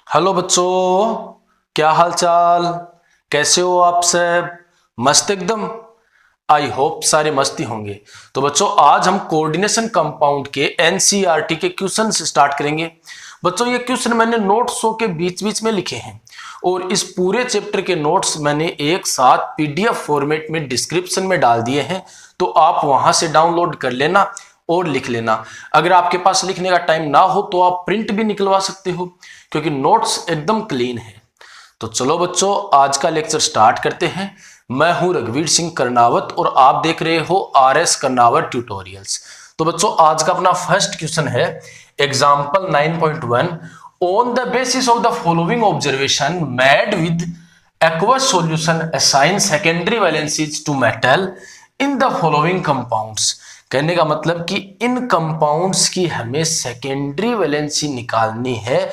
Hello बच्चों, क्या हाल चाल। कैसे हो आप सब? मस्त एकदम। आई होप सारे मस्ती होंगे। तो बच्चों, आज हम कोऑर्डिनेशन कंपाउंड के एनसीईआरटी के क्वेश्चन स्टार्ट करेंगे। बच्चों, ये क्वेश्चन मैंने नोट्स के बीच बीच में लिखे हैं और इस पूरे चैप्टर के नोट्स मैंने एक साथ पीडीएफ फॉर्मेट में डिस्क्रिप्शन में डाल दिए हैं, तो आप वहां से डाउनलोड कर लेना और लिख लेना। अगर आपके पास लिखने का टाइम ना हो तो आप प्रिंट भी निकलवा सकते हो, क्योंकि नोट्स एकदम क्लीन है। तो चलो बच्चों, आज का लेक्चर स्टार्ट करते हैं। मैं हूं रघुवीर सिंह कर्नावत और आप देख रहे हो आरएस कर्नावत ट्यूटोरियल्स। तो बच्चों, आज का अपना फर्स्ट क्वेश्चन है example 9.1। On the basis of the following observation made with aqueous solution assign secondary valencies to metal in the following compounds। कहने का मतलब कि इन कंपाउंड्स की हमें सेकेंडरी वैलेंसी निकालनी है।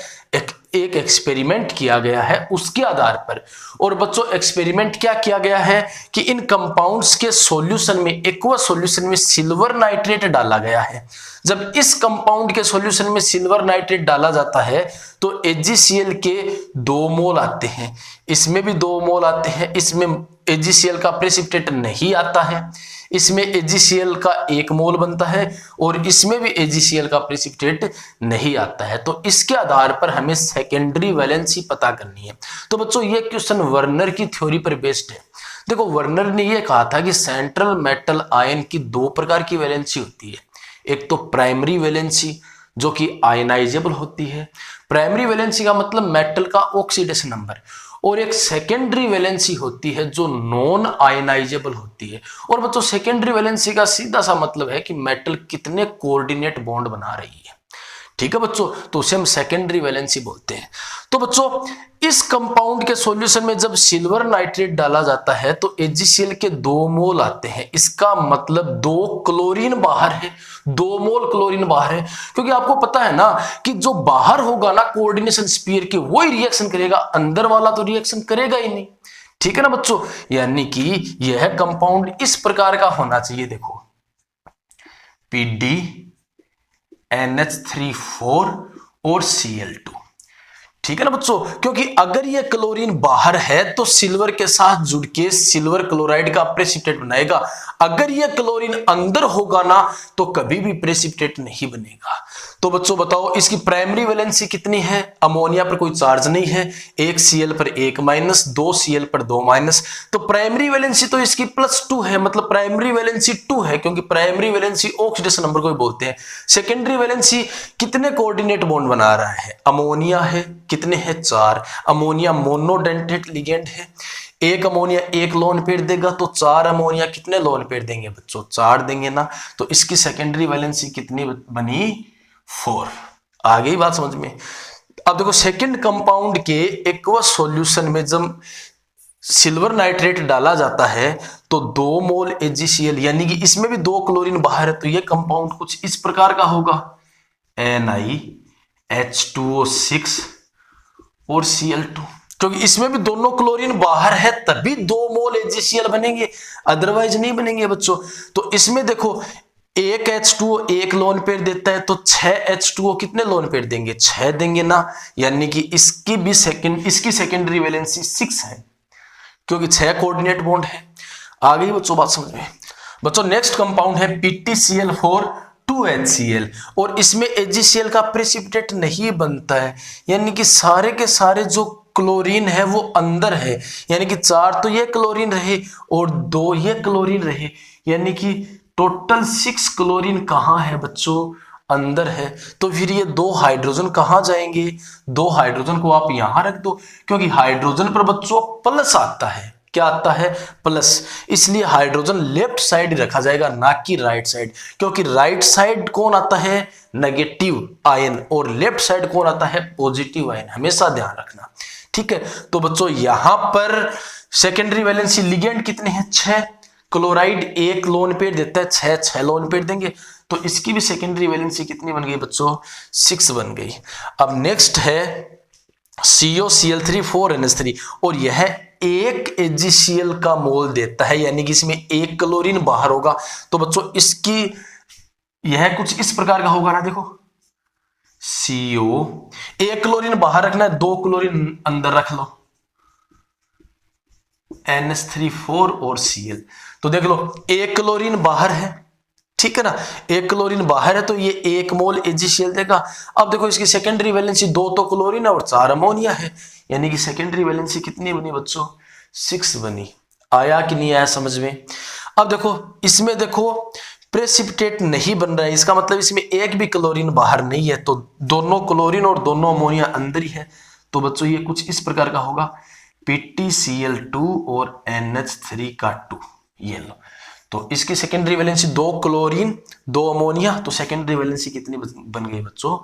एक एक्सपेरिमेंट किया गया है उसके आधार पर। और बच्चों, एक्सपेरिमेंट क्या किया गया है कि इन कंपाउंड्स के सॉल्यूशन में, एक्वस सॉल्यूशन में सिल्वर नाइट्रेट डाला गया है। जब इस कंपाउंड के सॉल्यूशन में सिल्वर नाइट्रेट डाला जाता है तो AgCl के 2 मोल आते हैं, इसमें भी 2 मोल आते हैं। इसमें AgCl का प्रेसिपिटेट नहीं आता है, इसमें AgCl का 1 मोल बनता है और इसमें भी AgCl का प्रेसिपिटेट नहीं आता है। तो इसके आधार पर हमें सेकेंडरी वैलेंसी पता करनी है। तो बच्चों, ये क्वेश्चन वर्नर की थ्योरी पर बेस्ड है। देखो, वर्नर ने यह कहा था कि सेंट्रल मेटल आयन की 2 प्रकार की वैलेंसी होती है। एक तो प्राइमरी वैलेंसी जो कि आयनाइजेबल होती है। प्राइमरी वैलेंसी का मतलब मेटल का ऑक्सीडेशन नंबर। और एक सेकेंडरी वैलेंसी होती है जो नॉन आयनाइजेबल होती है। और बच्चों, सेकेंडरी वैलेंसी का सीधा सा मतलब है कि मेटल कितने कोऑर्डिनेट बॉन्ड बना रही है। ठीक है बच्चों, तो उसे हम सेकेंडरी वैलेंसी बोलते हैं। तो बच्चों, इस कंपाउंड के सॉल्यूशन में जब सिल्वर नाइट्रेट डाला जाता है तो AgCl के 2 मोल आते हैं। इसका मतलब 2 क्लोरीन बाहर है, 2 मोल क्लोरीन बाहर है। क्योंकि आपको पता है ना कि जो बाहर होगा ना कोऑर्डिनेशन स्फीयर के, वही रिएक्शन करेगा, अंदर वाला तो रिएक्शन करेगा ही नहीं। ठीक है ना बच्चों, यानी कि यह कंपाउंड इस प्रकार का होना चाहिए। देखो, PdNH3 4 और Cl2। ठीक है ना बच्चों, क्योंकि अगर ये क्लोरीन बाहर है तो सिल्वर के साथ जुड़ के सिल्वर क्लोराइड का प्रेसिपिटेट बनाएगा। अगर ये क्लोरीन अंदर होगा ना तो कभी भी प्रेसिपिटेट नहीं बनेगा। तो बच्चों बताओ, इसकी प्राइमरी वैलेंसी कितनी है? अमोनिया पर कोई चार्ज नहीं है, 1 Cl पर 1 माइनस, 2 Cl पर 2 माइनस, तो प्राइमरी वैलेंसी तो इसकी +2 है। मतलब प्राइमरी वैलेंसी 2 है, क्योंकि प्राइमरी वैलेंसी ऑक्सीडेशन नंबर को बोलते हैं। सेकेंडरी वैलेंसी कितने कोऑर्डिनेट बॉन्ड बना रहा है? अमोनिया है, कितने हैं? 4। अमोनिया मोनोडेंटेट लिगेंड है। एक अमोनिया 1 लोन पेयर देगा तो 4 अमोनिया कितने लोन पेयर देंगे बच्चों? 4 देंगे ना। तो इसकी सेकेंडरी वैलेंसी कितनी बनी? 4। आ गई बात समझ में? अब देखो, सेकंड कंपाउंड के एक्वस सॉल्यूशन में जब सिल्वर नाइट्रेट डाला जाता है तो 2 मोल AgCl, यानी कि इसमें भी 2 क्लोरीन बाहर है, तो ये कंपाउंड कुछ इस प्रकार का होगा, NiH2O6 और Cl2। क्योंकि इसमें भी दोनों क्लोरीन बाहर है तभी 2 मोल AgCl बनेंगे, अदरवाइज नहीं बनेंगे बच्चों। तो इसमें देखो, एक H2O 1 लोन पेयर देता है तो 6 H2O कितने लोन पेयर देंगे? 6 देंगे ना। यानी कि इसकी सेकेंडरी वैलेंसी 6 है, क्योंकि 6 कोऑर्डिनेट बॉन्ड है। आ गई बच्चों बात समझ में? बच्चों, नेक्स्ट कंपाउंड है PtCl4 2HCl और इसमें AgCl का प्रेसिपिटेट नहीं बनता है। यानी कि सारे के सारे जो क्लोरीन है वो अंदर है, यानी कि 4 तो ये क्लोरीन रहे और 2 ये क्लोरीन रहे, यानी कि टोटल 6 क्लोरीन कहाँ है बच्चों? अंदर है। तो फिर ये 2 हाइड्रोजन कहाँ जाएंगे? 2 हाइड्रोजन को आप यहां रख दो, क्योंकि हाइड्रोजन पर बच्चों प्लस आता है। क्या आता है? प्लस। इसलिए हाइड्रोजन लेफ्ट साइड रखा जाएगा, ना कि राइट साइड, क्योंकि राइट साइड कौन आता है? नेगेटिव आयन, और लेफ्ट साइड कौन आता है? Positive ion. हमेशा ध्यान रखना, ठीक है। तो बच्चों, यहां पर सेकेंडरी वैलेंसी लिगेंड कितने हैं? 6। क्लोराइड 1 लोन पेयर देता है, 6 लोन पेयर देंगे, तो इसकी भी सेकेंडरी वैलेंसी कितनी बन गई बच्चों? 6 बन गई। अब नेक्स्ट है COCl3 4NH3 और यह 1 AgCl का मोल देता है, यानी कि इसमें 1 क्लोरीन बाहर होगा। तो बच्चों, इसकी यह कुछ इस प्रकार का होगा ना। देखो, CO, एक क्लोरीन बाहर रखना है, 2 क्लोरीन अंदर रख लो, NH3 4 और Cl। तो देख लो एक क्लोरीन बाहर है, ठीक है ना, एक क्लोरीन बाहर है तो ये 1 मोल AgCl देगा। अब देखो इसकी सेकेंडरी वैलेंसी 2 तो क्लोरीन है और 4 अमोनिया है, यानी कि सेकेंडरी वैलेंसी कितनी बनी बच्चों, 6 बनी। आया कि नहीं आया समझ में। अब देखो इसमें देखो प्रेसिपिटेट नहीं बन रहा है, इसका मतलब इसमें एक भी क्लोरीन बाहर नहीं है, तो दोनों क्लोरीन और दोनों अमोनिया अंदर ही है। तो बच्चों ये कुछ इस प्रकार का होगा, PtCl2 और NH3 का 2, ये लो। तो इसकी सेकेंडरी वैलेंसी 2 क्लोरीन 2 अमोनिया, तो सेकेंडरी वैलेंसी कितनी बन गई बच्चों,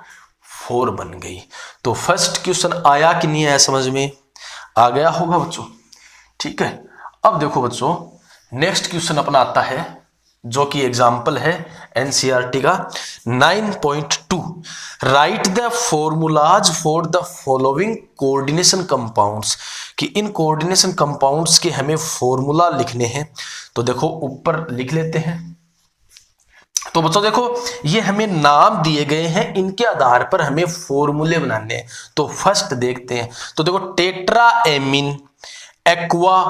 4 बन गई। तो फर्स्ट क्वेश्चन आया कि नहीं आया समझ में, आ गया होगा बच्चों, ठीक है। अब देखो बच्चों नेक्स्ट क्वेश्चन अपना आता है, जो कि एग्जाम्पल है NCERT का 9.2, right the formulas for the following coordination compounds, कि इन कोऑर्डिनेशन कंपाउंड्स के हमें फॉर्मूला लिखने हैं। तो देखो ऊपर लिख लेते हैं। तो बच्चों देखो ये हमें नाम दिए गए हैं, इनके आधार पर हमें फॉर्मूले बनाने हैं। तो फर्स्ट देखते हैं, तो देखो tetra amine aqua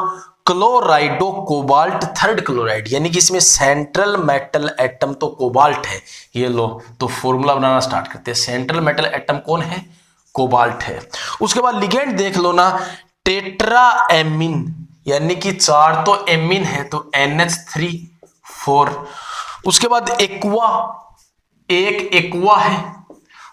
क्लोराइडो cobalt third chloride, यानी कि इसमें सेंट्रल मेटल एटम तो कोबाल्ट है, ये लो। तो फॉर्मूला बनाना स्टार्ट करते हैं। सेंट्रल मेटल एटम कौन है, कोबाल्ट है। उसके बाद लिगेंड देख लो ना, टेट्रा एमीन, यानी कि 4 तो एमीन है तो NH3 4। उसके बाद एक्वा, एक एक्वा है।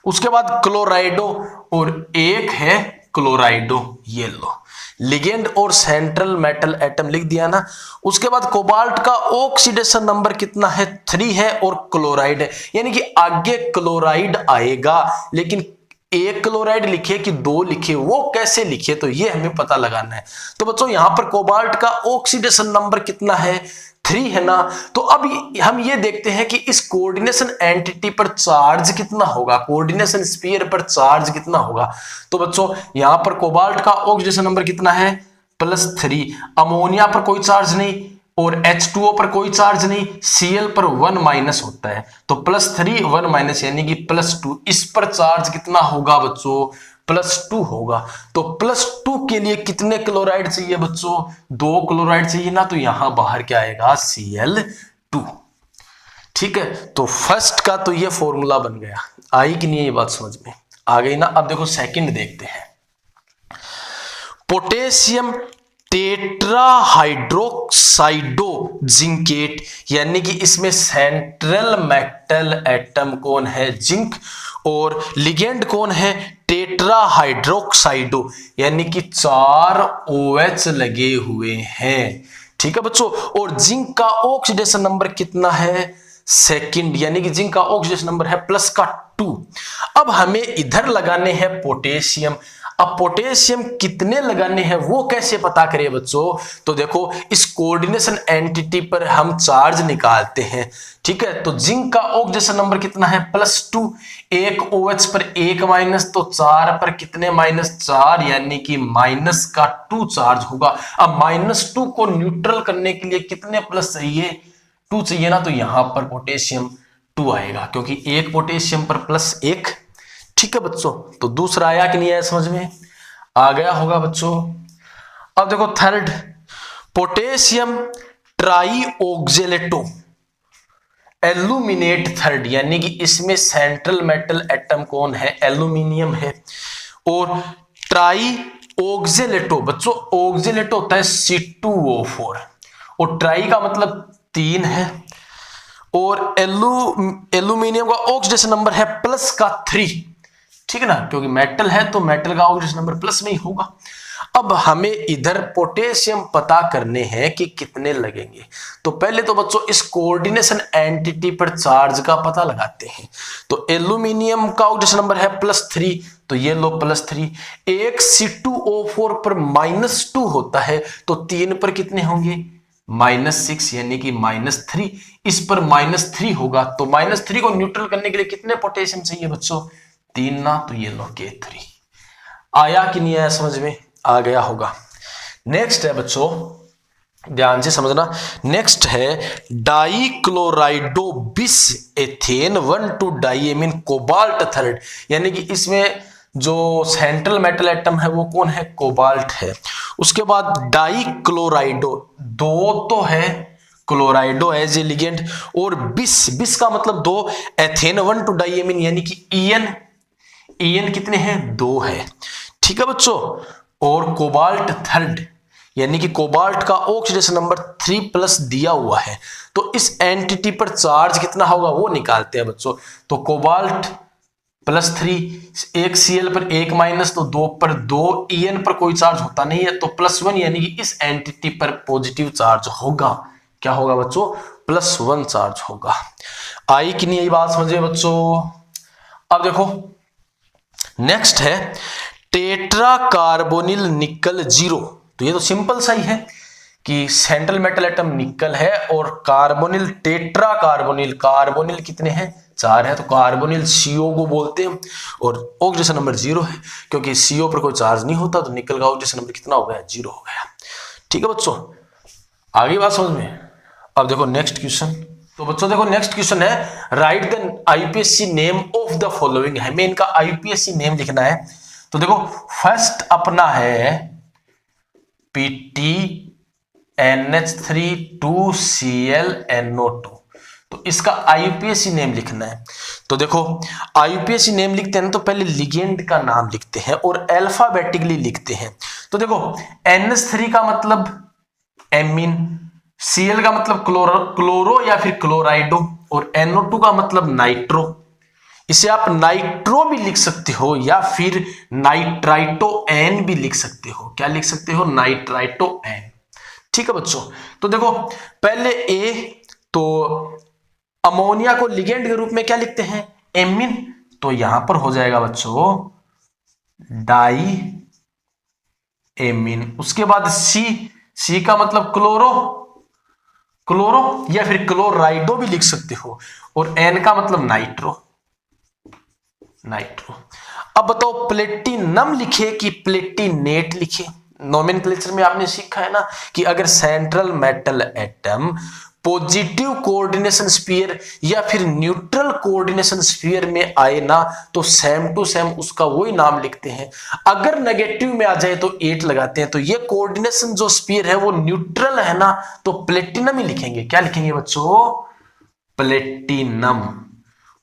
उसके बाद क्लोराइडो और एक है क्लोराइडो, ये लो। लिगेंड और सेंट्रल मेटल एटम लिख दिया ना। उसके बाद कोबाल्ट का ऑक्सीडेशन नंबर कितना है, 3 है और क्लोराइड है, यानी कि आगे क्लोराइड आएगा, लेकिन एक क्लोराइड लिखे कि 2 लिखे, वो कैसे लिखे, तो ये हमें पता लगाना है। तो बच्चों यहां पर कोबाल्ट का ऑक्सीडेशन नंबर कितना है, 3 है ना। तो अब हम ये देखते हैं कि इस कोऑर्डिनेशन एंटिटी पर चार्ज कितना होगा, कोऑर्डिनेशन स्फीयर पर चार्ज कितना होगा। तो बच्चों यहां पर कोबाल्ट का ऑक्सीडेशन नंबर कितना है, +3। अमोनिया पर कोई चार्ज नहीं और H2O पर कोई चार्ज नहीं, Cl पर 1- होता है, तो +3 1- यानी कि +2। इस पर चार्ज कितना होगा बच्चों, +2 होगा। तो +2 के लिए कितने क्लोराइड चाहिए बच्चों, 2 क्लोराइड चाहिए ना, तो यहां बाहर क्या आएगा, Cl2, ठीक है। तो फर्स्ट का तो ये फॉर्मूला बन गया। आई कि नहीं ये बात समझ में आ गई ना। अब देखो सेकंड देखते हैं, पोटेशियम टेट्राहाइड्रोक्साइडो जिंकेट, यानी कि इसमें सेंट्रल मेटल एटम कौन है, जिंक, और लिगेंड कौन है, टेट्राहाइड्रोक्साइडो, यानी कि 4 OH लगे हुए हैं, ठीक है बच्चों। और जिंक का ऑक्सीडेशन नंबर कितना है, सेकंड, यानी कि जिंक का ऑक्सीडेशन नंबर है +2। अब हमें इधर लगाने हैं पोटेशियम। अब पोटेशियम कितने लगाने हैं वो कैसे पता करें बच्चों, तो देखो इस कोऑर्डिनेशन एंटिटी पर हम चार्ज निकालते हैं, ठीक है। तो जिंक का ऑक्सीडेशन नंबर कितना है, +2, एक OH पर 1- तो 4 पर कितने -4, यानी कि -2 चार्ज होगा। अब -2 को न्यूट्रल करने के लिए कितने प्लस चाहिए, 2 चाहिए ना, तो यहां पर पोटेशियम 2 आएगा, क्योंकि एक पोटेशियम पर +1, ठीक है बच्चों। तो दूसरा आया कि नहीं आया समझ में, आ गया होगा बच्चों। अब देखो थर्ड, पोटेशियम ट्राईऑक्जेलेटो एल्यूमिनेट थर्ड, यानी कि इसमें सेंट्रल मेटल एटम कौन है, एल्यूमिनियम है। और ट्राईऑक्जेलेटो बच्चों, ऑक्जेलेटो होता है C2O4, और ट्राई का मतलब 3 है, और एल्यूमिनियम का ऑक्सीडेशन नंबर है +3, ठीक है ना, क्योंकि मेटल है तो मेटल का ऑक्सीडेशन नंबर प्लस में ही होगा। अब हमें इधर पोटेशियम पता करने हैं कि कितने लगेंगे। तो पहले तो बच्चों इस कोऑर्डिनेशन एंटिटी पर चार्ज का पता लगाते हैं। तो एल्यूमिनियम का ऑक्सीडेशन नंबर है +3, तो ये लो +3। एक C2O4 पर -2 होता है, तो 3 पर कितने होंगे, -6, यानी कि -3। इस पर -3 होगा, तो -3 को न्यूट्रल करने के लिए कितने पोटेशियम चाहिए बच्चों, 3 ना, तो ये लो K3। आया कि नहीं आया समझ में, आ गया होगा। नेक्स्ट है बच्चों ध्यान से समझना। नेक्स्ट है डाइक्लोराइडो बिस एथेन 1,2 डाइएमीन कोबाल्ट थर्ड, यानी कि इसमें जो सेंट्रल मेटल एटम है वो कौन है, कोबाल्ट है। उसके बाद डाइक्लोराइडो, दो तो है क्लोराइडो एज ए लिगेंड, और बिस, बिस का मतलब दो, एथेन 1,2 डाइएमीन यानी कि ईएन, ईएन कितने हैं, दो है। ठीक है बच्चों, और कोबाल्ट थर्ड यानी कि कोबाल्ट का ऑक्सीडेशन नंबर 3+ दिया हुआ है, तो इस एंटिटी पर चार्ज कितना होगा वो निकालते हैं बच्चों। तो कोबाल्ट +3, एक Cl पर 1 तो 2 पर 2, En पर कोई चार्ज होता नहीं है, तो +1 यानी कि इस एंटिटी पर पॉजिटिव चार्ज होगा। क्या होगा बच्चों, +1 चार्ज होगा। आई कि नहीं, यही बात समझे बच्चों। अब देखो नेक्स्ट है टेट्रा कार्बोनिल निकल 0। तो ये तो सिंपल सा ही है कि सेंट्रल मेटल एटम निकल है और कार्बोनिल, टेट्रा कार्बोनिल, कार्बोनिल कितने हैं, 4 है, तो कार्बोनिल CO को बोलते हैं, और ऑक्सीडेशन नंबर 0 है, क्योंकि CO पर कोई चार्ज नहीं होता, तो निकल का ऑक्सीडेशन नंबर कितना हो गया, 0 हो गया। ठीक है बच्चों, आगे बात समझ में। अब देखो नेक्स्ट क्वेश्चन। तो बच्चों देखो नेक्स्ट क्वेश्चन है write the IPSC name of the following, हमें इनका IPSC नेम लिखना है। तो देखो फर्स्ट अपना है PTNH3 2Cl NO2, तो इसका IPSC नेम लिखना है। तो देखो IPSC नेम लिखते हैं तो पहले लिगेंड का नाम लिखते हैं और अल्फाबेटिकली लिखते हैं। तो देखो NH3 का मतलब एमीन, Cl का मतलब क्लोरो या फिर क्लोराइडो, और NO2 का मतलब नाइट्रो। इसे आप नाइट्रो भी लिख सकते हो या फिर नाइट्राइटो एन भी लिख सकते हो। क्या लिख सकते हो, नाइट्राइटो एन। ठीक है बच्चों, तो देखो पहले ए, तो अमोनिया को लिगेंड के रूप में क्या लिखते हैं, एमीन, तो यहां पर हो जाएगा बच्चों डाई एमीन। उसके बाद सी का मतलब क्लोरो, क्लोरो या फिर क्लोराइडो भी लिख सकते हो, और एन का मतलब नाइट्रो, नाइट्रो। अब बताओ प्लेटिनम लिखे कि प्लेटिनेट लिखे। नोमेनक्लेचर में आपने सीखा है ना कि अगर central metal atom positive coordination sphere या फिर न्यूट्रल कोऑर्डिनेशन स्फीयर में आए ना, तो सेम टू सेम उसका वही नाम लिखते हैं। अगर नेगेटिव में आ जाए तो 8 लगाते हैं। तो ये कोऑर्डिनेशन जो स्फीयर है वो न्यूट्रल है ना, तो प्लेटिनम ही लिखेंगे। क्या लिखेंगे बच्चों, प्लेटिनम।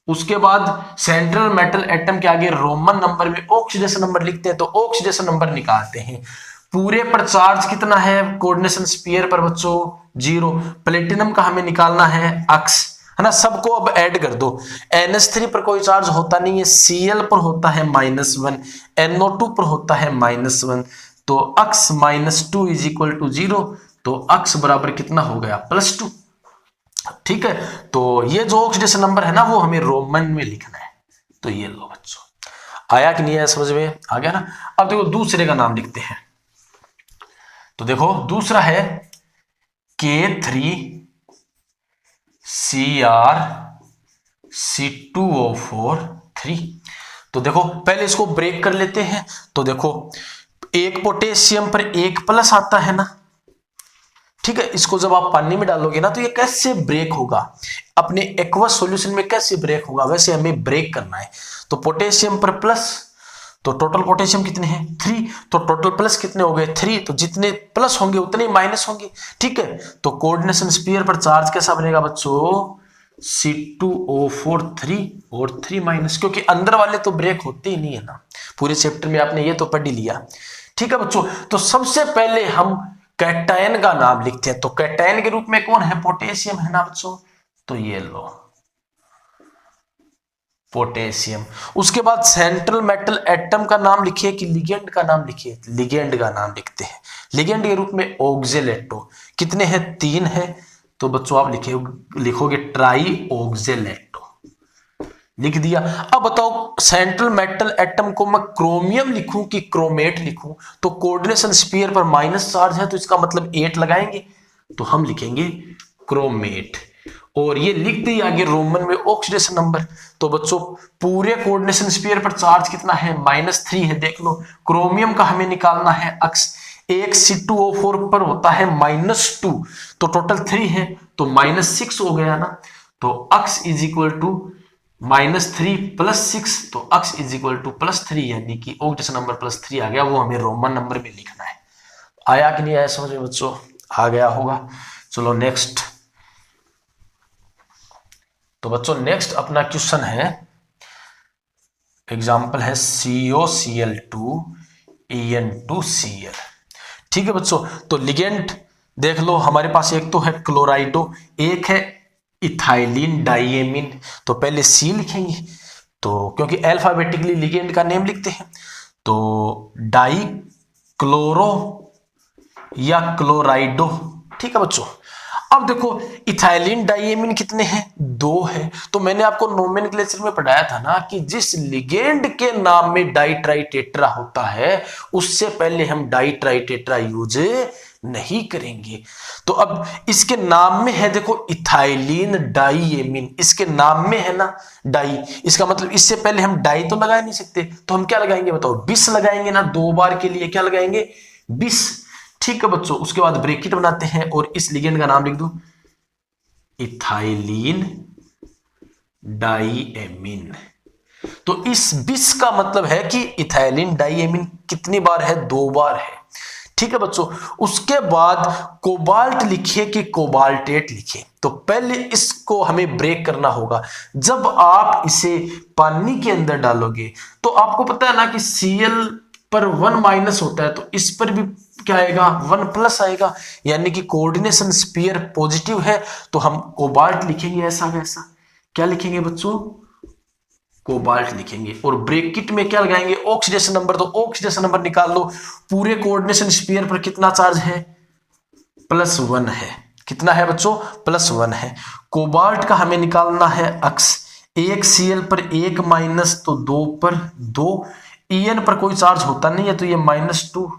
उसके बाद सेंट्रल मेटल एटम के आगे रोमन नंबर में ऑक्सीडेशन नंबर लिखते हैं, तो ऑक्सीडेशन नंबर निकालते हैं। पूरे पर चार्ज कितना है कोऑर्डिनेशन स्फीयर पर बच्चों, 0। प्लेटिनम का हमें निकालना है अक्स, है ना। सबको अब ऐड कर दो। NH3 पर कोई चार्ज होता नहीं है, Cl पर होता है -1, NO2 पर होता है -1, तो अक्स -2 = 0, तो अक्स बराबर कितना हो गया, +2। ठीक है, तो ये जो ऑक्सीडेशन नंबर है ना वो हमें रोमन में लिखना है। तो ये लो बच्चों, आया कि नहीं आया समझ में, आ गया ना। अब देखो दूसरे का नाम लिखते हैं। तो देखो दूसरा है K3CrC2O4 3। तो देखो पहले इसको ब्रेक कर लेते हैं। तो देखो एक पोटेशियम पर 1+ आता है ना, ठीक है। इसको जब आप पानी में डालोगे ना तो ये कैसे ब्रेक होगा, अपने एक्वस सॉल्यूशन में कैसे ब्रेक होगा, वैसे हमें ब्रेक करना है। तो पोटेशियम पर प्लस, तो टोटल पोटेशियम कितने हैं, 3, तो टोटल प्लस कितने हो गए, 3, तो जितने प्लस होंगे उतने माइनस होंगे। ठीक है, तो कोऑर्डिनेशन स्फीयर पर चार्ज कैसा बनेगा बच्चों, C2O4 3 और 3-, क्योंकि अंदर वाले तो ब्रेक होते ही नहीं है ना। पूरे चैप्टर में आपने ये तो पढ़ ही लिया। ठीक है बच्चों, तो सबसे पहले हम कैटायन का नाम लिखते हैं। तो कैटायन के रूप में कौन है, पोटेशियम है ना बच्चों, तो ये लो पोटेशियम। उसके बाद सेंट्रल मेटल एटम का नाम लिखिए कि लिगेंड का नाम लिखिए, लिगेंड का नाम लिखते हैं। लिगेंड के रूप में ऑक्जेलेटो, कितने हैं, 3 है, तो बच्चों आप लिखोगे ट्राई ऑक्जेलेटो, लिख दिया। अब बताओ सेंट्रल मेटल एटम को मैं क्रोमियम लिखूं कि क्रोमेट लिखूं, तो कोऑर्डिनेशन स्फीयर पर माइनस चार्ज है तो इसका मतलब 8 लगाएंगे, तो हम लिखेंगे क्रोमेट। और ये लिख दी आगे रोमन में ऑक्सीडेशन नंबर। तो बच्चों पूरे कोऑर्डिनेशन स्फीयर पर चार्ज कितना है, -3 है, देख लो। क्रोमियम का हमें निकालना है अक्स, एक C2O4 पर होता है -2, तो टोटल 3 है, तो -6 हो गया ना। तो अक्स इज इक्वल टू -3 + 6, तो अक्स इज इक्वल टू +3, यानी कि ऑक्टेशन नंबर +3 आ गया, वो हमें रोमन नंबर में लिखना है। आया कि नहीं आया समझ में बच्चों? आ गया होगा। चलो नेक्स्ट। तो बच्चों नेक्स्ट अपना क्वेश्चन है, एग्जाम्पल है COCl2 En2Cl। ठीक है बच्चों, तो लिगेंड देख लो, हमारे पास एक तो है क्लोराइडो, एक है इथाइलिन डाइएमीन। तो पहले C लिखेंगे, तो क्योंकि अल्फाबेटिकली लिगेंड का नेम लिखते हैं, तो डाई क्लोरो या क्लोराइडो। ठीक है बच्चों, अब देखो इथाइलिन डाइएमीन कितने हैं? 2 है। तो मैंने आपको नोमेनक्लेचर में पढ़ाया था ना कि जिस लिगेंड के नाम में डाइट्राइटेट्रा होता है उससे पहले हम डाइट्राइटेट्रा यूज नहीं करेंगे। तो अब इसके नाम में है, देखो इथाइलिन डाइएमीन, इसके नाम में है ना डाई, इसका मतलब इससे पहले हम डाई तो लगा नहीं सकते, तो हम क्या लगाएंगे बताओ? बिस लगाएंगे ना, 2 बार के लिए क्या लगाएंगे? बिस। ठीक है बच्चों, उसके बाद ब्रैकेट बनाते हैं और इस लिगेंड का नाम लिख दो इथाइलिन डाइएमीन। तो इस बिस का मतलब है कि इथाइलिन डाइएमीन कितनी बार है? 2 बार है। ठीक है बच्चों, उसके बाद कोबाल्ट लिखे कि कोबाल्टेट लिखे, तो पहले इसको हमें ब्रेक करना होगा। जब आप इसे पानी के अंदर डालोगे तो आपको पता है ना कि Cl पर 1- होता है, तो इस पर भी क्या आएगा? 1+ आएगा, यानी कि कोऑर्डिनेशन स्फीयर पॉजिटिव है, तो हम कोबाल्ट लिखेंगे ऐसा वैसा। क्या लिखेंगे बच्चों? कोबाल्ट लिखेंगे। और ब्रैकेट में क्या लगाएंगे? Oxidation number. तो ऑक्सीडेशन नंबर निकाल लो, पूरे कोऑर्डिनेशन स्फीयर पर कितना चार्ज है? +1 है। कितना है बच्चों? +1 है। कोबाल्ट का हमें निकालना है अक्स, एक Cl पर 1- तो 2 पर 2, En पर कोई चार्ज होता नहीं है, तो ये -2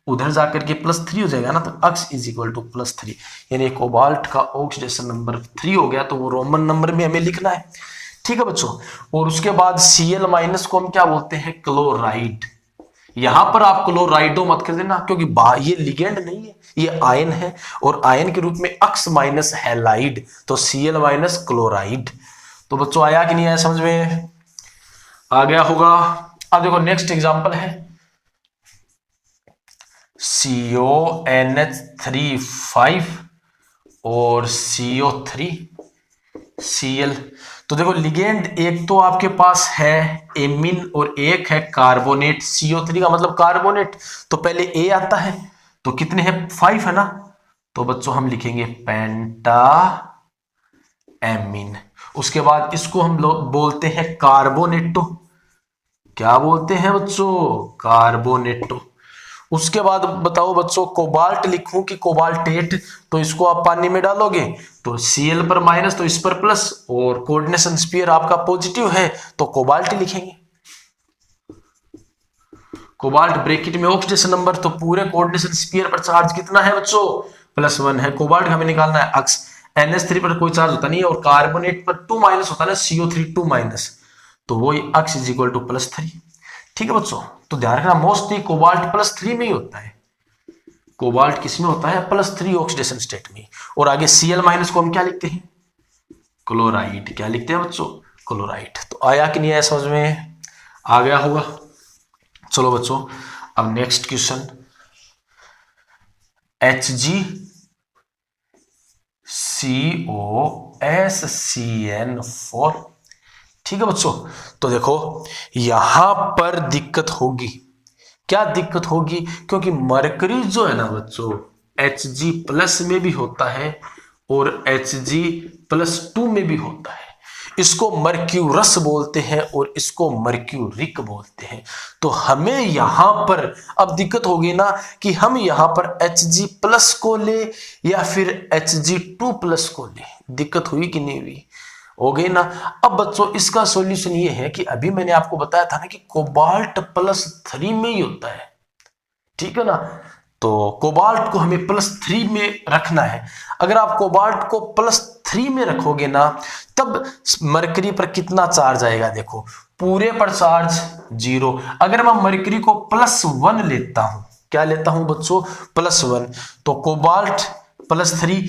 उधर जाकर के +3 हो जाएगा ना, तो अक्स इज इक्वल टू +3, यानी कोबाल्ट का ऑक्सीडेशन नंबर 3 हो गया, तो वो रोमन नंबर में हमें लिखना है। ठीक है बच्चों, और उसके बाद Cl- को हम क्या बोलते हैं? क्लोराइड। यहां पर आप क्लोराइडो मत कर देना, क्योंकि ये लिगेंड नहीं है, ये आयन है, और आयन के रूप में अक्स माइनस हैलाइड, तो Cl- क्लोराइड। तो बच्चों आया कि नहीं आया समझ में? आ गया होगा। अब देखो नेक्स्ट एग्जांपल है CONH3 और CO3Cl। तो देखो लिगेंड एक तो आपके पास है एमीन और एक है कार्बोनेट। CO3 का मतलब कार्बोनेट, तो पहले A आता है, तो कितने हैं? 5 है ना, तो बच्चों हम लिखेंगे पेंटा एमीन। उसके बाद इसको हम लोग बोलते हैं कार्बोनेटो। क्या बोलते हैं बच्चों? कार्बोनेटो। उसके बाद बताओ बच्चों, कोबाल्ट लिखूं कि कोबाल्टेट? तो इसको आप पानी में डालोगे तो Cl पर माइनस, तो इस पर प्लस, और कोऑर्डिनेशन स्फीयर आपका पॉजिटिव है, तो कोबाल्ट लिखेंगे। कोबाल्ट ब्रैकेट में ऑक्सीडेशन नंबर, तो पूरे कोऑर्डिनेशन स्फीयर पर चार्ज कितना है बच्चों? +1 है। कोबाल्ट हमें निकालना है अक्स, NH3 पर कोई चार्ज होता नहीं है, और कार्बोनेट पर 2- होता है ना, CO3 2-, तो वो अक्स इज इक्वल टू +3। ठीक है बच्चों, तो ध्यान रखना मोस्टली कोबाल्ट +3 में ही होता है। कोबाल्ट किसमें होता है? +3 ऑक्सीडेशन स्टेट में। और आगे Cl- को हम क्या लिखते हैं? क्लोराइड। क्या लिखते हैं बच्चों? क्लोराइड। तो आया कि नहीं आया समझ में? आ गया होगा। चलो बच्चों, अब नेक्स्ट क्वेश्चन, HgCOSCN4। ठीक है बच्चों, तो देखो यहां पर दिक्कत होगी। क्या दिक्कत होगी? क्योंकि मरकरी जो है ना बच्चों, Hg+ में भी होता है और Hg+2 में भी होता है। इसको मर्क्यूरस बोलते हैं और इसको मर्क्यूरिक बोलते हैं। तो हमें यहां पर अब दिक्कत होगी ना कि हम यहां पर Hg+ को ले या फिर Hg2+ को ले। दिक्कत हुई कि नहीं हुई? हो गई ना। अब बच्चों इसका सॉल्यूशन ये है कि अभी मैंने आपको बताया था ना कि कोबाल्ट +3 में ही होता है। ठीक है ना, तो कोबाल्ट को हमें +3 में रखना है। अगर आप कोबाल्ट को +3 में रखोगे ना, तब मरकरी पर कितना चार्ज आएगा? देखो पूरे पर चार्ज 0। अगर मैं मरकरी को +1 लेता हूं, क्या लेता हूं बच्चों, +1। तो कोबाल्ट +3,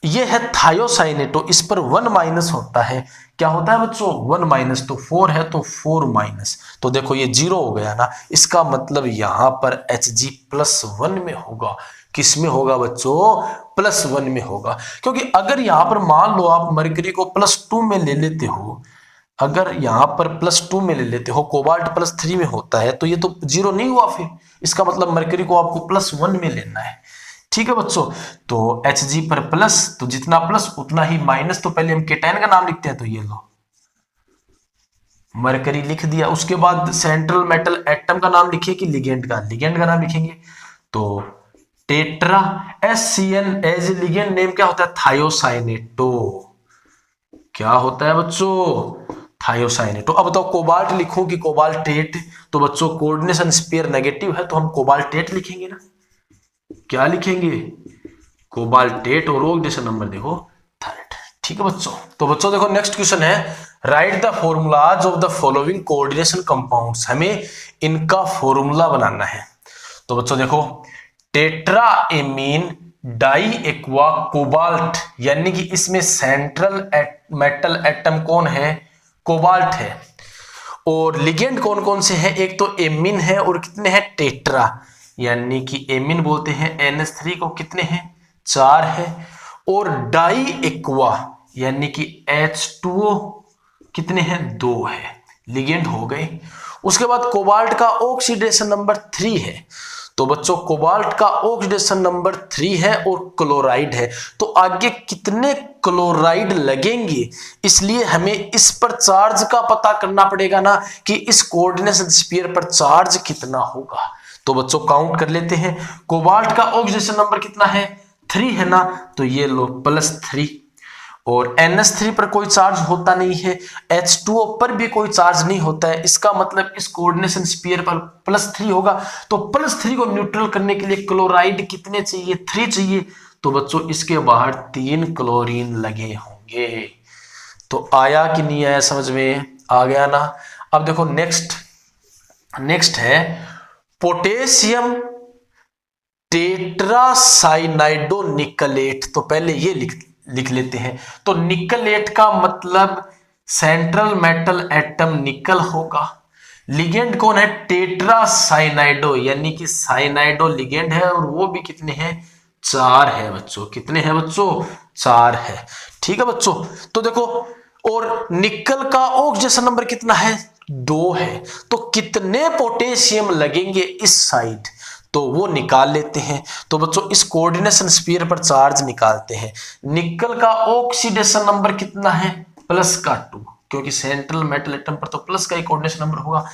ये है थायोसाइनेटो, इस पर 1 माइनस होता है, क्या होता है बच्चों, 1 माइनस, तो 4 है तो 4 माइनस, तो देखो ये 0 हो गया ना, इसका मतलब यहां पर Hg +1 में होगा। किस में होगा बच्चों, +1 में होगा। क्योंकि अगर यहां पर मान लो आप मरकरी को +2 में ले लेते हो, अगर यहां पर +2 में ले लेते हो, कोबाल्ट +3 में होता है, तो ये तो 0 नहीं हुआ फिर, इसका मतलब मरकरी को आपको +1 में लेना है। ठीक है बच्चों, तो Hg पर प्लस, तो जितना प्लस उतना ही माइनस, तो पहले हम केटायन का नाम लिखते हैं, तो ये लो मरकरी लिख दिया। उसके बाद सेंट्रल मेटल एटम का नाम लिखिए कि लिगेंड का नाम लिखेंगे, तो tetra SCN as a ligand name क्या होता है, थायोसाइनेटो, क्या होता है बच्चों, थायोसाइनेटो। अब बताओ कोबाल्ट लिखूं कि कोबाल्टेट, तो बच्चों कोऑर्डिनेशन स्पेयर नेगेटिव है, तो हम कोबाल्टेट लिखेंगे ना, क्या लिखेंगे, कोबाल्टेट, और ऑक्सीडेशन नंबर देखो 3rd। ठीक है बच्चों, तो बच्चों देखो नेक्स्ट क्वेश्चन है, write the formulas of the following coordination compounds, हमें इनका फॉर्मूला बनाना है। तो बच्चों देखो, tetra amine di aqua cobalt, यानी कि इसमें सेंट्रल मेटल एटम कौन है, कोबाल्ट है, और लिगेंड कौन कौन से हैं, एक तो एमिन है और कितने हैं, टेट्रा, यानी कि एमिन बोलते हैं NH3 को, कितने हैं, 4 है, और डाई एक्वा यानी कि H2O कितने हैं, 2 है, लिगेंड हो गए। उसके बाद कोबाल्ट का ऑक्सीडेशन नंबर 3 है, तो बच्चों कोबाल्ट का ऑक्सीडेशन नंबर 3 है और क्लोराइड है, तो आगे कितने क्लोराइड लगेंगे, इसलिए हमें इस पर चार्ज का पता करना पड़ेगा ना, कि इस कोऑर्डिनेशन स्फीयर पर चार्ज कितना होगा। तो बच्चों काउंट कर लेते हैं, कोबाल्ट का ऑक्सीडेशन नंबर कितना है, 3 है ना, तो ये लो +3, और NH3 पर कोई चार्ज होता नहीं है, H2O पर भी कोई चार्ज नहीं होता है, इसका मतलब इस कोऑर्डिनेशन स्फीयर पर +3 होगा। तो +3 को न्यूट्रल करने के लिए क्लोराइड कितने चाहिए, 3 चाहिए, तो बच्चों इसके बाहर 3 क्लोरीन लगे होंगे। तो आया कि नहीं आया समझ में, आ गया ना। अब देखो नेक्स्ट है पोटेशियम टेट्रासाइनाइडो निकलेट, तो पहले ये लिख लेते हैं। तो निकलेट का मतलब सेंट्रल मेटल एटम निकल होगा, लिगेंड कौन है, टेट्रासाइनाइडो, यानी कि साइनाइडो लिगेंड है, और वो भी कितने हैं, 4 है बच्चों, कितने हैं बच्चों, 4 है। ठीक है बच्चों, तो देखो, और निकल का ऑक्सीडेशन नंबर कितना है, 2 है, तो कितने पोटेशियम लगेंगे इस साइड, तो वो निकाल लेते हैं। तो बच्चों इस कोऑर्डिनेशन स्फीयर पर चार्ज निकालते हैं। निकल का ऑक्सीडेशन नंबर कितना है, +2, क्योंकि सेंट्रल मेटल एटम पर तो प्लस का ही कोऑर्डिनेशन नंबर होगा,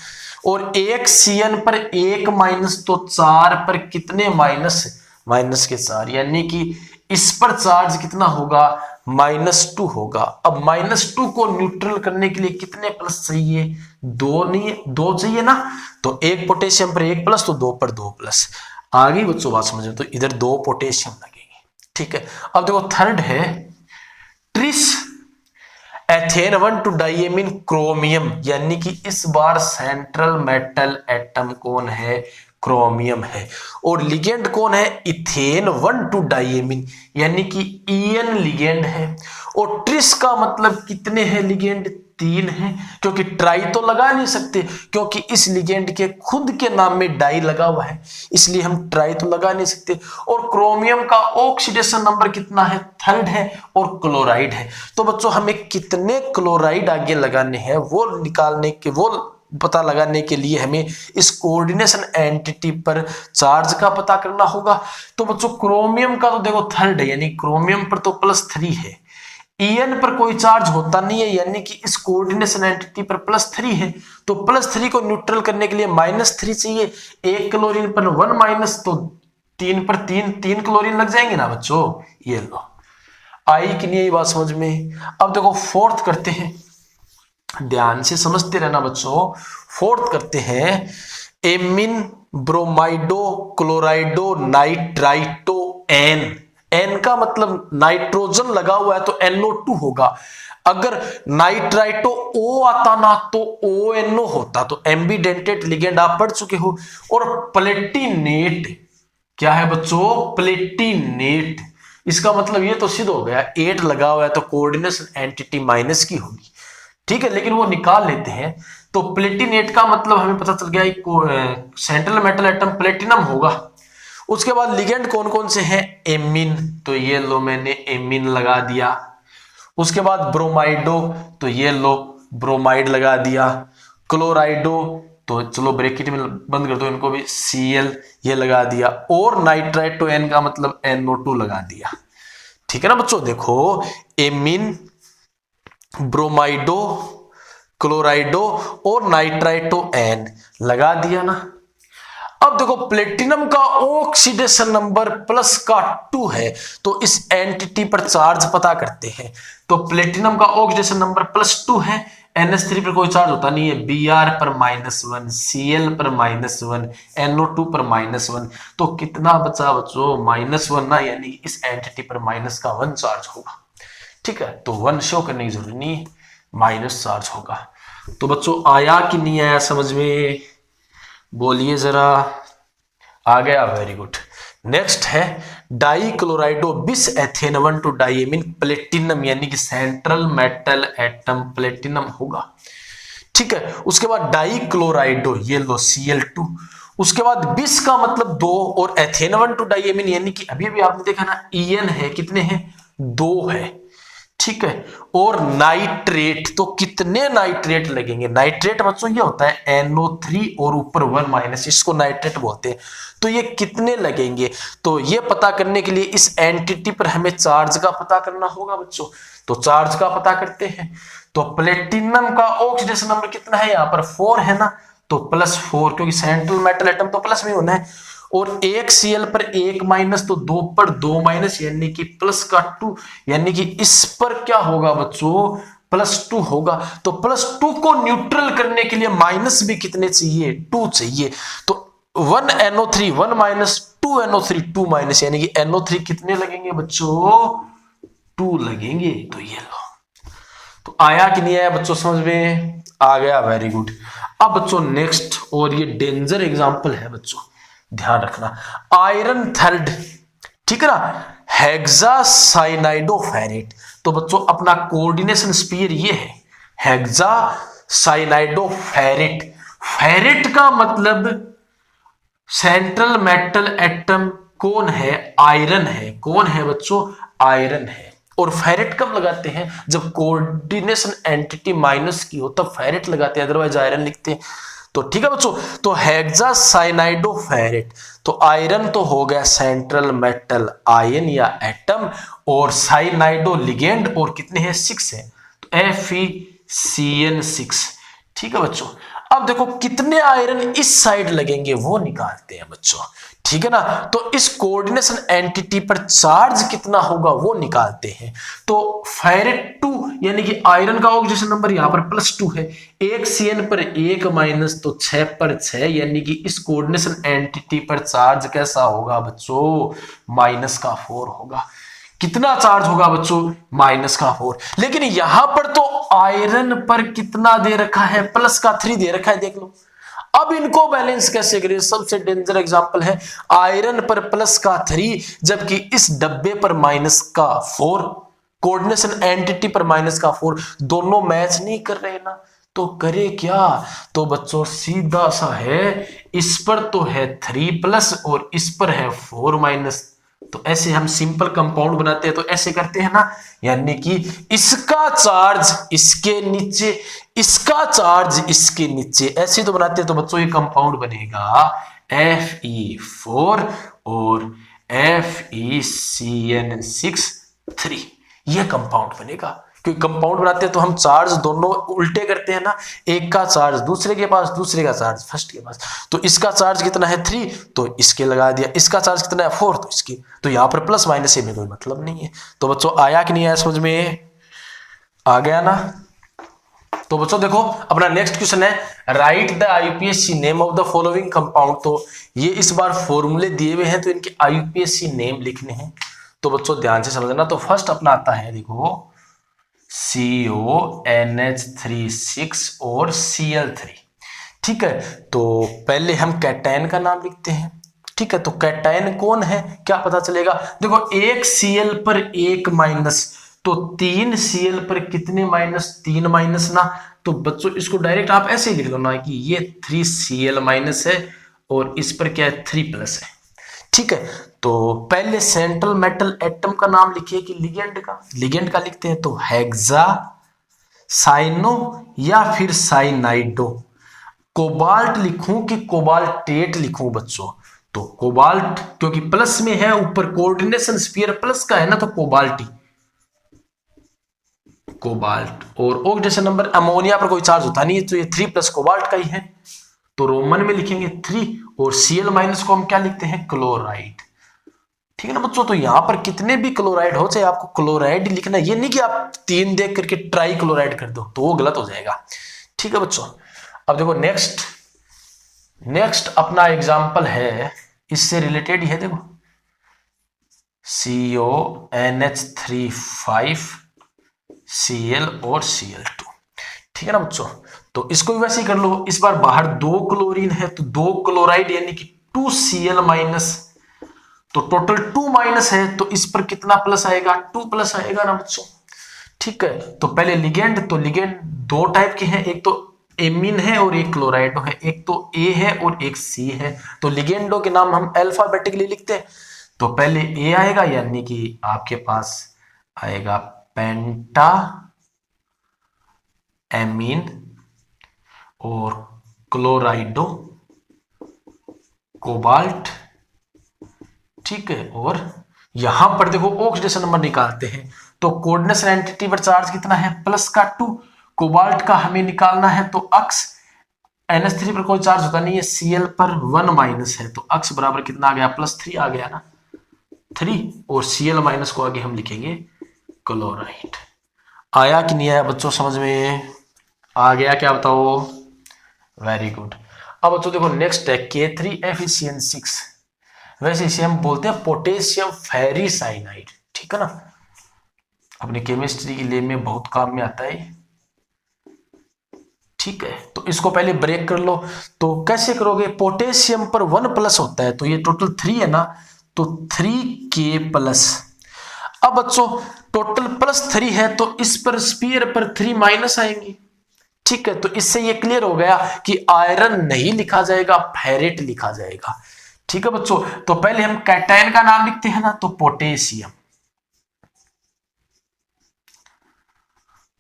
और 1 CN पर 1 माइनस, तो 4 पर कितने माइनस के 4, यानी कि इस पर चार्ज कितना होगा, -2 होगा। अब -2 को न्यूट्रल करने के लिए कितने प्लस चाहिए, 2 नहीं, 2 चाहिए ना, तो 1 पोटेशियम पर 1 प्लस, तो 2 पर 2 प्लस। आ गई बच्चों बात समझ में, तो इधर 2 पोटेशियम लगेंगे। ठीक है, अब देखो थर्ड है tris ethane 1 to diamine chromium, यानी कि इस बार सेंट्रल मेटल एटम कौन है, क्रोमियम है, और लिगेंड कौन है, इथेन 1 टू डाइएमिन, यानी कि EN लिगेंड है, और ट्रिस का मतलब कितने हैं लिगेंड, 3 है, क्योंकि ट्राई तो लगा नहीं सकते, क्योंकि इस लिगेंड के खुद के नाम में डाई लगा हुआ है, इसलिए हम ट्राई तो लगा नहीं सकते। और क्रोमियम का ऑक्सीडेशन नंबर कितना है, 3rd है, और क्लोराइड है। तो बच्चों हमें कितने क्लोराइड आगे लगाने हैं वो पता लगाने के लिए हमें इस कोऑर्डिनेशन एंटिटी पर चार्ज का पता करना होगा। तो बच्चों क्रोमियम का तो देखो 3rd है, यानी क्रोमियम पर तो +3 है, EN पर कोई चार्ज होता नहीं है, यानी कि इस कोऑर्डिनेशन एंटिटी पर +3 है, तो +3 को न्यूट्रल करने के लिए -3 चाहिए, 1 क्लोरीन पर 1 माइनस, तो 3 पर 3 क्लोरीन लग जाएंगे ना बच्चों। ये लो, आई कि नहीं आई बात समझ में। अब देखो फोर्थ करते हैं, ध्यान से समझते रहना बच्चों। फोर्थ करते हैं एमिन ब्रोमाइडो क्लोराइडो नाइट्राइटो एन का मतलब नाइट्रोजन लगा हुआ है तो NO2 होगा। अगर नाइट्राइटो O आता ना तो ONO होता, तो एम्बिडेंटेट लिगेंड आप पढ़ चुके हो। और प्लेटिनेट क्या है बच्चों, प्लेटिनेट। इसका मतलब ये तो सिद्ध हो गया, 8 लगा हुआ है तो कोऑर्डिनेशन एंटिटी माइनस की होगी, ठीक है, लेकिन वो निकाल लेते हैं। तो प्लेटिनेट का मतलब हमें पता चल गया सेंट्रल मेटल एटम प्लेटिनम होगा। उसके बाद लिगेंड कौन कौन से हैं, एमीन, तो ये लो मैंने एमीन लगा दिया। उसके बाद ब्रोमाइडो, तो ये लो ब्रोमाइड लगा दिया। क्लोराइडो, तो चलो ब्रैकेट में बंद कर दो इनको भी, Cl ये लगा दिया। और नाइट्राइट, तो N का मतलब NO2 लगा दिया, ठीक है ना बच्चों। देखो एमीन, ब्रोमाइडो, क्लोराइडो और नाइट्राइटो N लगा दिया ना। अब देखो प्लेटिनम का ऑक्सीडेशन नंबर प्लस का 2 है, तो इस एंटिटी पर चार्ज पता करते हैं। तो प्लेटिनम का ऑक्सीडेशन नंबर +2 है, NH3 पर कोई चार्ज होता नहीं है, Br पर -1, Cl पर -1, NO2 पर -1, तो कितना बचा बच्चों, -1 ना, यानी इस एंटिटी पर -1 चार्ज होगा, ठीक है। तो 1 शो करने की जरूरत नहीं, माइनस चार्ज होगा। तो बच्चों आया कि नहीं आया समझ में, बोलिए जरा। आ गया, वेरी गुड। नेक्स्ट है डाइक्लोराइडो बिस एथेन 1 टू डाइएमिन प्लेटिनम, यानी कि सेंट्रल मेटल एटम प्लेटिनम होगा, ठीक है। उसके बाद डाइक्लोराइडो, ये लो Cl2। उसके बाद बिस का मतलब 2 और एथेन 1 टू डाइएमिन, यानी कि अभी अभी आपने देखा ना En है, कितने हैं, 2 है, ठीक है। और नाइट्रेट, तो कितने नाइट्रेट लगेंगे, नाइट्रेट बच्चों ये होता है NO3 और ऊपर 1 इसको नाइट्रेट बोलते हैं। तो ये कितने लगेंगे, तो ये पता करने के लिए इस एंटिटी पर हमें चार्ज का पता करना होगा बच्चों। तो चार्ज का पता करते हैं। तो प्लेटिनम का ऑक्सीडेशन नंबर कितना है, यहाँ पर 4 है ना, तो +4, क्योंकि सेंट्रल मेटल एटम तो प्लस में होना है। और 1 Cl पर 1 माइनस, तो 2 पर 2 माइनस, यानी कि प्लस का 2, यानी कि इस पर क्या होगा बच्चों, +2 होगा। तो +2 को न्यूट्रल करने के लिए माइनस भी कितने चाहिए, 2 चाहिए। तो 1 NO3 1 माइनस, 2 NO3 2 माइनस, यानी कि NO3 कितने लगेंगे बच्चों, 2 लगेंगे। तो ये लो, तो आया कि नहीं आया बच्चों समझ में, आ गया, वेरी गुड। अब बच्चों नेक्स्ट, और ये डेंजर एग्जांपल है बच्चों, ध्यान रखना, आयरन थर्ड, ठीक है ना, हेक्सासाइनाइडोफेरेट। तो बच्चों अपना कोऑर्डिनेशन स्पीयर ये है, हेक्सासाइनाइडोफेरेट। फेरेट का मतलब सेंट्रल मेटल एटम कौन है, आयरन है। कौन है बच्चों, आयरन है। और फेरेट कब लगाते हैं, जब कोऑर्डिनेशन एंटिटी माइनस की हो तब फेरेट लगाते हैं, अदरवाइज आयरन लिखते हैं। तो ठीक है बच्चों, तो हेक्सासाइनाइडोफेरेट, तो आयरन तो हो गया सेंट्रल मेटल आयन या एटम, और साइनाइडो लिगेंड, और कितने हैं, 6 है, तो FeCN6, ठीक है बच्चों। अब देखो कितने आयरन इस साइड लगेंगे वो निकालते हैं बच्चों, ठीक है ना। तो इस कोऑर्डिनेशन एंटिटी पर चार्ज कितना होगा वो निकालते हैं। तो फेरेट 2 यानी कि आयरन का ऑक्सीडेशन नंबर यहां पर +2 है, 1 Cn पर 1 माइनस, तो 6 पर 6, यानी कि इस कोऑर्डिनेशन एंटिटी पर चार्ज कैसा होगा बच्चों, -4 होगा। कितना चार्ज होगा बच्चों, -4। लेकिन यहां पर तो आयरन पर कितना दे रखा है, +3 दे रखा है, देख लो। अब इनको बैलेंस कैसे करें, सबसे डेंजर एग्जांपल है, आयरन पर +3 जबकि इस डब्बे पर -4, कोऑर्डिनेशन एंटिटी पर -4, दोनों मैच नहीं कर रहे ना, तो करे क्या। तो बच्चों सीधा सा है, इस पर तो है 3+ और इस पर है 4-, तो ऐसे हम सिंपल कंपाउंड बनाते हैं, तो ऐसे करते हैं ना, यानी कि इसका चार्ज इसके नीचे, इसका चार्ज इसके नीचे, ऐसे तो बनाते हैं। तो बच्चों ये कंपाउंड बनेगा Fe4 और FeCN6 ये कंपाउंड बनेगा। क्योंकि कंपाउंड बनाते हैं तो हम चार्ज दोनों उल्टे करते हैं ना, एक का चार्ज दूसरे के पास, दूसरे का चार्ज फर्स्ट के पास। तो इसका चार्ज कितना है 3, तो इसके लगा दिया, इसका चार्ज कितना है 4, तो इसके, तो यहाँ पर प्लस माइनस में कोई मतलब नहीं है। तो बच्चों आया कि नहीं आया समझ में, आ गया ना। तो बच्चों देखो अपना नेक्स्ट क्वेश्चन है, write the IUPAC name of the following compound. तो ये इस बार फॉर्मूले दिए हुए हैं तो इनके IUPAC नेम लिखने हैं। तो बच्चों ध्यान से समझना। तो फर्स्ट अपना आता है देखो CONH36 और Cl3, ठीक है। तो पहले हम कैटायन का नाम लिखते हैं, ठीक है, तो कैटायन कौन है क्या पता चलेगा, देखो एक Cl पर एक माइनस, तो 3 Cl पर कितने माइनस, 3 माइनस ना। तो बच्चों इसको डायरेक्ट आप ऐसे ही लिख लो ना कि ये 3Cl माइनस है और इस पर क्या है 3 प्लस है। ठीक है, तो पहले सेंट्रल मेटल एटम का नाम लिखिए कि लिगेंड का लिखते हैं तो हेक्सा साइनो या फिर साइनाइडो। कोबाल्ट लिखूं कि कोबाल्टेट लिखूं बच्चों, तो कोबाल्ट क्योंकि प्लस में है, ऊपर कोऑर्डिनेशन स्फीयर प्लस का है ना, तो कोबाल्टी कोबाल्ट। और ऑक्सीडेशन नंबर अमोनिया पर कोई चार्ज होता नहीं है, तो ये 3 प्लस कोबाल्ट का ही है, तो रोमन में लिखेंगे 3 और Cl माइनस को हम क्या लिखते हैं क्लोराइड। ठीक है ना बच्चों, तो यहां पर कितने भी क्लोराइड हो चाहे आपको क्लोराइड लिखना, ये नहीं कि आप 3 देख करके ट्राई क्लोराइड कर दो तो वो गलत हो जाएगा। ठीक है बच्चों, अब देखो नेक्स्ट अपना एग्जाम्पल है, इससे रिलेटेड ही है, देखो CONH3 5Cl और Cl2। ठीक है ना बच्चों, तो इसको भी वैसे ही कर लो, इस बार बाहर 2 क्लोरीन है तो 2 क्लोराइड यानी कि 2Cl माइनस, तो टोटल 2 माइनस है, तो इस पर कितना प्लस आएगा 2 प्लस आएगा ना बच्चों। ठीक है, तो पहले लिगेंड, तो लिगेंड 2 टाइप के हैं, एक तो एमीन है और एक क्लोराइडो है, एक तो ए है और एक सी है, तो लिगेंडो के नाम हम अल्फाबेटिकली लिखते हैं, तो पहले ए आएगा यानी कि आपके पास आएगा पेंटा एमीन और क्लोराइडो कोबाल्ट। ठीक है, और यहां पर देखो ऑक्सीडेशन नंबर निकालते हैं, तो कोऑर्डिनेशन एंटिटी पर चार्ज कितना है प्लस का 2, कोबाल्ट का हमें निकालना है तो अक्स, NH3 पर कोई चार्ज होता नहीं है, Cl पर 1 माइनस है, तो अक्स बराबर कितना आ गया +3 आ गया ना 3, और Cl माइनस को आगे हम लिखेंगे क्लोराइड। आया कि नहीं आया बच्चों समझ में, आ गया क्या बताओ, वेरी गुड। अब बच्चों देखो नेक्स्ट है K3FeCN6, वैसे इसे हम बोलते हैं पोटेशियम फेरिसाइनाइड। ठीक है ना, अपनी केमिस्ट्री की लैब में बहुत काम में आता है। ठीक है, तो इसको पहले ब्रेक कर लो, तो कैसे करोगे, पोटेशियम पर 1 प्लस होता है, तो ये टोटल 3 है ना, तो 3K प्लस। अब बच्चों टोटल +3 है, तो इस पर स्पीयर पर 3 माइनस आएंगे। ठीक है, तो इससे ये क्लियर हो गया कि आयरन नहीं लिखा जाएगा, फेरेट लिखा जाएगा। ठीक है बच्चों, तो पहले हम कैटायन का नाम लिखते हैं ना, तो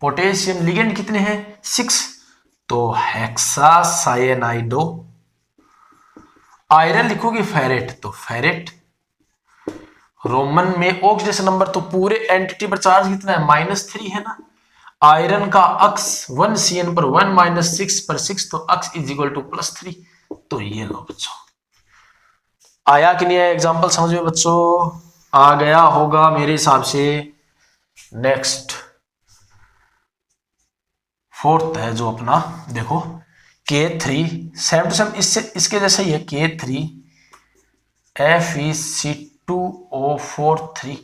पोटेशियम लिगेंड कितने हैं 6, तो हेक्सासाइनाइडो। आयरन लिखोगे फेरेट, तो फेरेट। रोमन में ऑक्सीडेशन नंबर, तो पूरे एंटिटी पर चार्ज कितना है -3 है ना, आयरन का अक्स 1 Cn पर 1 - 6 पर 6, तो अक्स इज इक्वल टू +3, तो ये लो बच्चों। आया कि नहीं आया एग्जाम्पल समझ में बच्चों, आ गया होगा मेरे हिसाब से। नेक्स्ट 4th है जो अपना, देखो K3 सेम टू सेम इससे इसके जैसा ही है, K3FeC2O4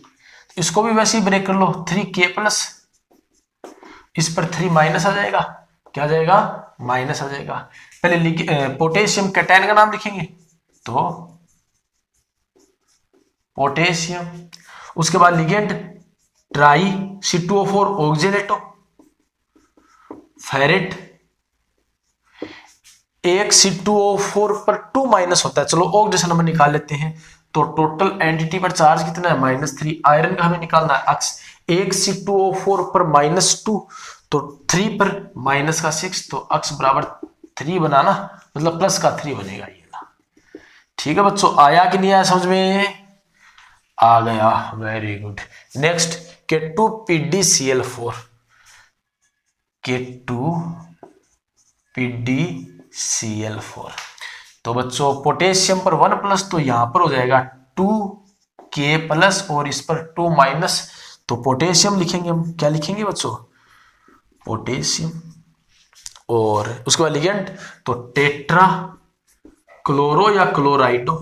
इसको भी वैसे ही ब्रेक कर लो, 3K प्लस, इस पर 3 माइनस आ जाएगा, क्या आ जाएगा माइनस आ जाएगा। पहले पोटेशियम कैटायन का नाम लिखेंगे, तो पोटेशियम, उसके बाद ligand try C2O4 oxalato, ferret, एक C2O4 पर 2 माइनस होता है, चलो ऑक्सीडेशन नंबर निकाल लेते हैं, तो टोटल एंटिटी पर चार्ज कितना है -3, आयरन का हमें निकालना है अक्स, एक C2O4 पर -2, तो 3 पर माइनस का 6, तो अक्स बराबर 3 बनाना, मतलब प्लस का 3 बनेगा ये ना। ठीक है बच्चों, आया कि नहीं आया समझ में, आ गया, very good. Next K2PdCl4, K2PdCl4, तो बच्चों पोटेशियम पर 1 प्लस, तो यहां पर हो जाएगा 2K प्लस और इस पर 2 माइनस, तो पोटेशियम लिखेंगे हम, क्या लिखेंगे बच्चों पोटेशियम, और उसके बाद लिगेंड तो टेट्रा क्लोरो या क्लोराइडो।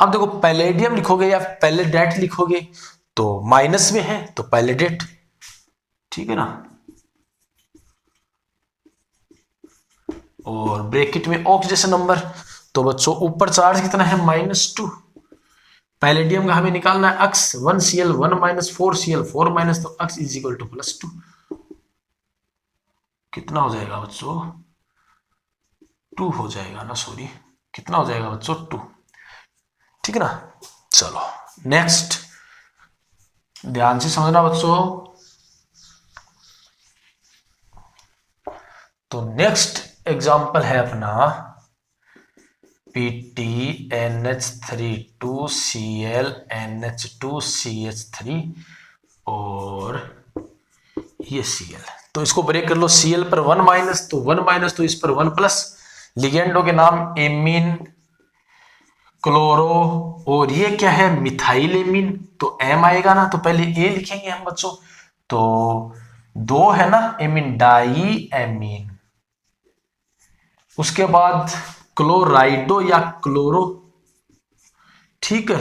अब देखो पैलेडियम लिखोगे या पैलेडेट लिखोगे, तो माइनस में है तो पैलेडेट। ठीक है ना, और ब्रैकेट में ऑक्सीडेशन नंबर, तो बच्चों ऊपर चार्ज कितना है -2। पैलेडियम का हमें निकालना है अक्स 1Cl 1 - 4Cl 4 - तो अक्स इज इक्वल टू +2। कितना हो जाएगा बच्चों 2 हो जाएगा ना, सॉरी कितना हो जाएगा बच्चों 2, ठीक है ना। चलो नेक्स्ट ध्यान से समझना बच्चों। तो नेक्स्ट एग्जांपल है अपना PtNH3 2Cl NH2CH3 और ये Cl। तो इसको ब्रेक कर लो, Cl पर 1 - तो 1 - तो इस पर 1+। लिगेंडो के नाम एमीन, क्लोरो और ये क्या है मिथाइल एमीन, तो M आएगा ना। तो पहले A लिखेंगे हम बच्चों, तो 2 है ना एमीन डाई एमीन, उसके बाद क्लोराइडो या क्लोरो, ठीक है,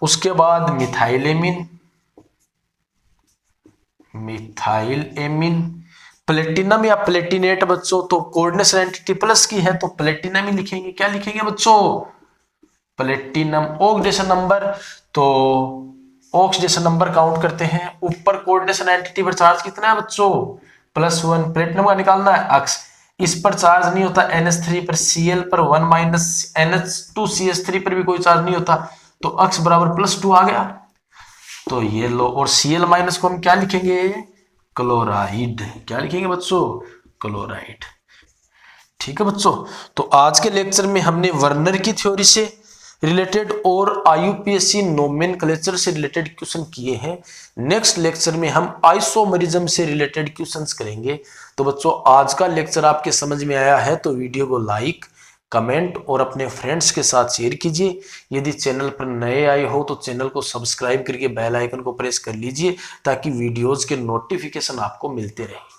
उसके बाद methyl amine, methyl amine, platinum या प्लेटिनेट बच्चों, तो कोऑर्डिनेशन एंटिटी प्लस की है तो प्लेटिनम ही लिखेंगे। क्या लिखेंगे बच्चों प्लेटिनम। ऑक्सीडेशन नंबर, तो ऑक्सीडेशन नंबर काउंट करते हैं। ऊपर कोऑर्डिनेशन एंटिटी पर चार्ज कितना है बच्चों +1। प्लेटिनम का निकालना है अक्स, इस पर चार्ज नहीं होता NH3 पर, Cl पर 1 - NH2CH3 पर भी कोई चार्ज नहीं होता, तो अक्स बराबर +2 आ गया। तो ये लो, और Cl- को हम क्या लिखेंगे क्लोराइड। क्या लिखेंगे बच्चों क्लोराइड, ठीक है बच्चों। तो आज के लेक्चर में हमने वर्नर की थ्योरी से रिलेटेड और IUPAC नोमेनक्लेचर से रिलेटेड क्वेश्चन किए हैं। नेक्स्ट लेक्चर में हम आइसोमरिज्म से रिलेटेड क्वेश्चंस करेंगे। तो बच्चों आज का लेक्चर आपके समझ में आया है तो वीडियो को लाइक, कमेंट और अपने फ्रेंड्स के साथ शेयर कीजिए। यदि चैनल पर नए आए हो तो चैनल को सब्सक्राइब करके बेल आइकन को प्रेस कर लीजिए ताकि वीडियोज के नोटिफिकेशन आपको मिलते रहे।